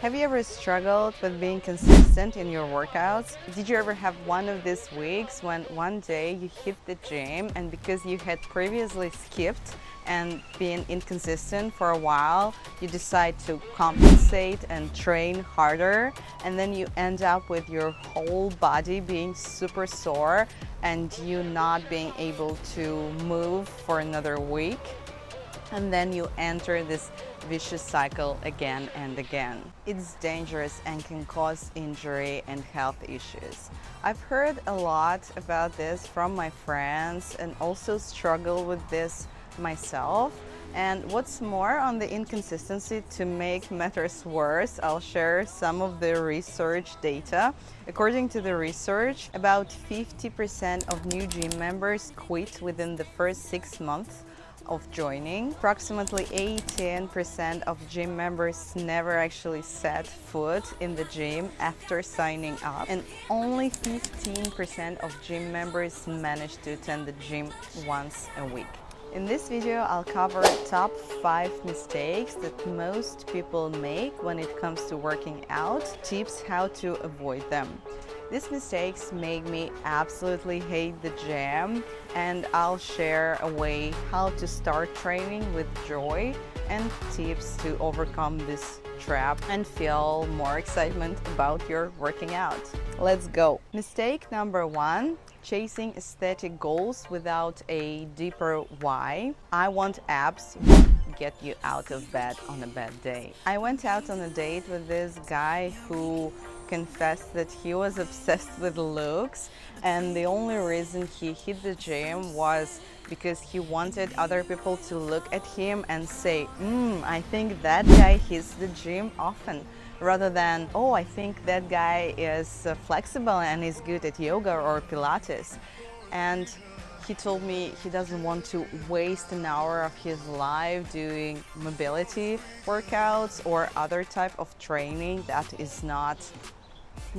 Have you ever struggled with being consistent in your workouts? Did you ever have one of these weeks when one day you hit the gym and because you had previously skipped and been inconsistent for a while, you decide to compensate and train harder, and then you end up with your whole body being super sore and you not being able to move for another week? And then you enter this vicious cycle again and again. It's dangerous and can cause injury and health issues. I've heard a lot about this from my friends and also struggle with this myself. And what's more, on the inconsistency, to make matters worse, I'll share some of the research data. According to the research, about 50% of new gym members quit within the first 6 months of joining. Approximately 18% of gym members never actually set foot in the gym after signing up, and only 15% of gym members manage to attend the gym once a week. In this video, I'll cover top 5 mistakes that most people make when it comes to working out, tips how to avoid them. These mistakes make me absolutely hate the gym, and I'll share a way how to start training with joy and tips to overcome this trap and feel more excitement about your working out. Let's go. Mistake number 1. Chasing aesthetic goals without a deeper why. I want abs won't get you out of bed on a bad day. I went out on a date with this guy who confessed that he was obsessed with looks, and the only reason he hit the gym was because he wanted other people to look at him and say, I think that guy hits the gym often, rather than, oh, I think that guy is flexible and is good at yoga or Pilates. And he told me he doesn't want to waste an hour of his life doing mobility workouts or other type of training that is not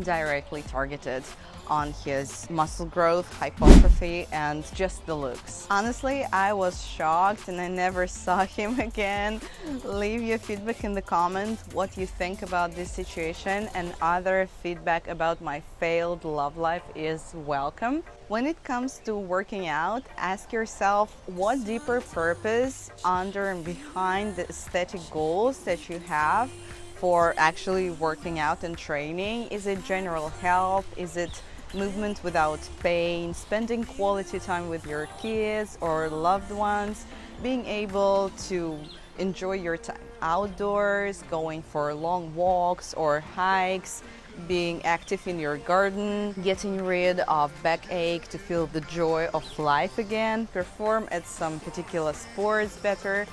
directly targeted on his muscle growth, hypertrophy, and just the looks. Honestly, I was shocked and I never saw him again. Leave your feedback in the comments, what you think about this situation, and other feedback about my failed love life is welcome. When it comes to working out, ask yourself what deeper purpose under and behind the aesthetic goals that you have for actually working out and training. Is it general health? Is it movement without pain? Spending quality time with your kids or loved ones? Being able to enjoy your time outdoors, going for long walks or hikes, being active in your garden, getting rid of backache to feel the joy of life again, perform at some particular sports better.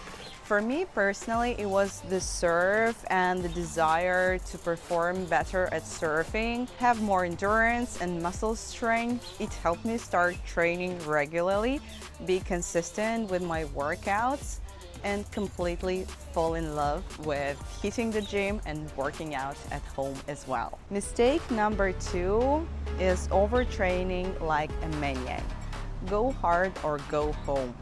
For me personally, it was the surf and the desire to perform better at surfing, have more endurance and muscle strength. It helped me start training regularly, be consistent with my workouts, and completely fall in love with hitting the gym and working out at home as well. Mistake number 2 is overtraining like a maniac. Go hard or go home.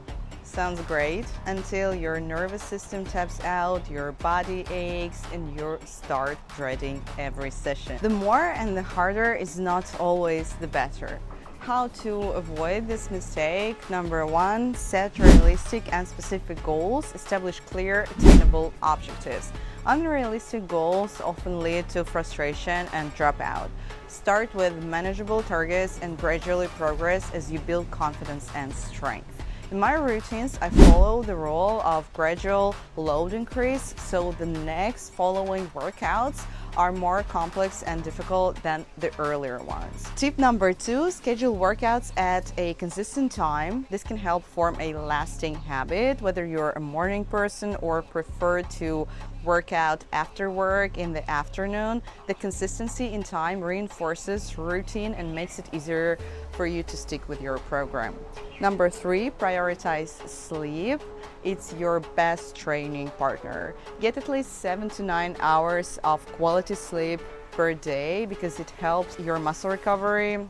Sounds great until your nervous system taps out, your body aches, and you start dreading every session. The more and the harder is not always the better. How to avoid this mistake? Number 1, set realistic and specific goals. Establish clear, attainable objectives. Unrealistic goals often lead to frustration and dropout. Start with manageable targets and gradually progress as you build confidence and strength. In my routines, I follow the rule of gradual load increase, so the next following workouts are more complex and difficult than the earlier ones. Tip number 2, schedule workouts at a consistent time. This can help form a lasting habit, whether you're a morning person or prefer to work out after work in the afternoon. The consistency in time reinforces routine and makes it easier for you to stick with your program. Number 3, prioritize sleep. It's your best training partner. Get at least 7 to 9 hours of quality sleep per day because it helps your muscle recovery,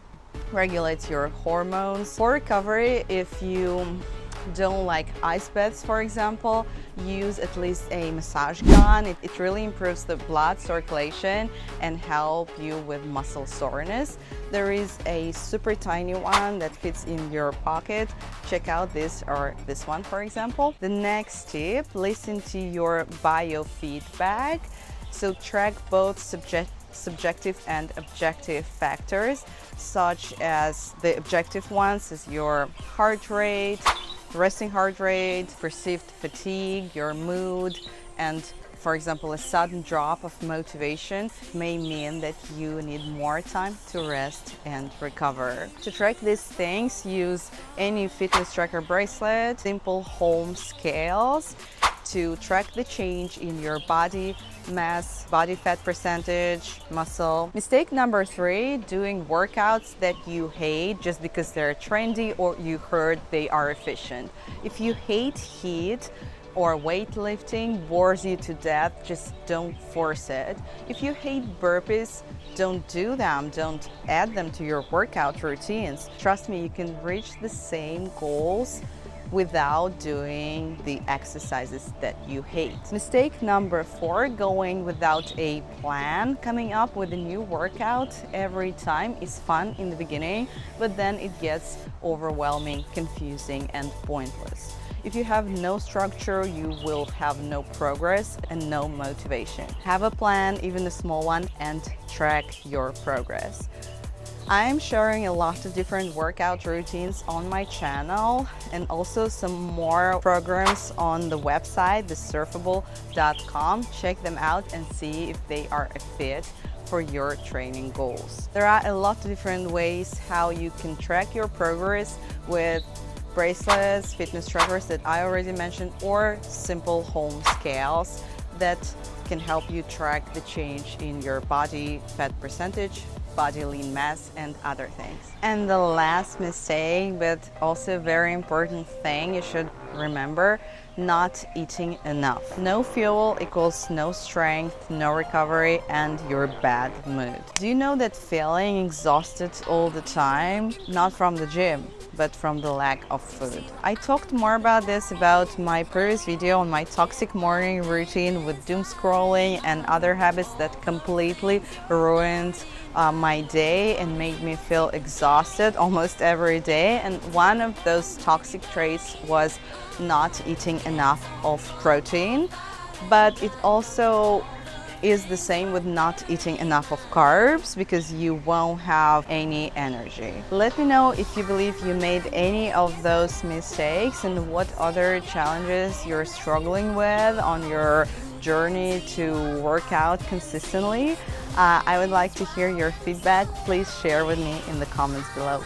regulates your hormones. For recovery, if you don't like ice baths, for example, use at least a massage gun. It really improves the blood circulation and help you with muscle soreness. There is a super tiny one that fits in your pocket. Check out this or this one, for example. The next tip, listen to your biofeedback. So track both subjective and objective factors, such as the objective ones is your heart rate, resting heart rate, perceived fatigue, your mood, and for example, a sudden drop of motivation may mean that you need more time to rest and recover. To track these things, use any fitness tracker bracelet, simple home scales to track the change in your body mass, body fat percentage, muscle. Mistake number 3, doing workouts that you hate just because they're trendy or you heard they are efficient. If you hate heat or weightlifting bores you to death, just don't force it. If you hate burpees, don't do them. Don't add them to your workout routines. Trust me, you can reach the same goals without doing the exercises that you hate. Mistake number 4, going without a plan. Coming up with a new workout every time is fun in the beginning, but then it gets overwhelming, confusing, and pointless. If you have no structure, you will have no progress and no motivation. Have a plan, even a small one, and track your progress. I'm sharing a lot of different workout routines on my channel and also some more programs on the website, thesurfable.com. Check them out and see if they are a fit for your training goals. There are a lot of different ways how you can track your progress with bracelets, fitness trackers that I already mentioned, or simple home scales that can help you track the change in your body fat percentage, body lean mass, and other things. And the last mistake, but also a very important thing you should remember, not eating enough. No fuel equals no strength, no recovery, and your bad mood. Do you know that feeling exhausted all the time, not from the gym, but from the lack of food? I talked more about this about my previous video on my toxic morning routine with doom scrolling and other habits that completely ruined my day and made me feel exhausted almost every day. And one of those toxic traits was not eating enough of protein, but it also is the same with not eating enough of carbs because you won't have any energy. Let me know if you believe you made any of those mistakes and what other challenges you're struggling with on your journey to work out consistently. I would like to hear your feedback. Please share with me in the comments below.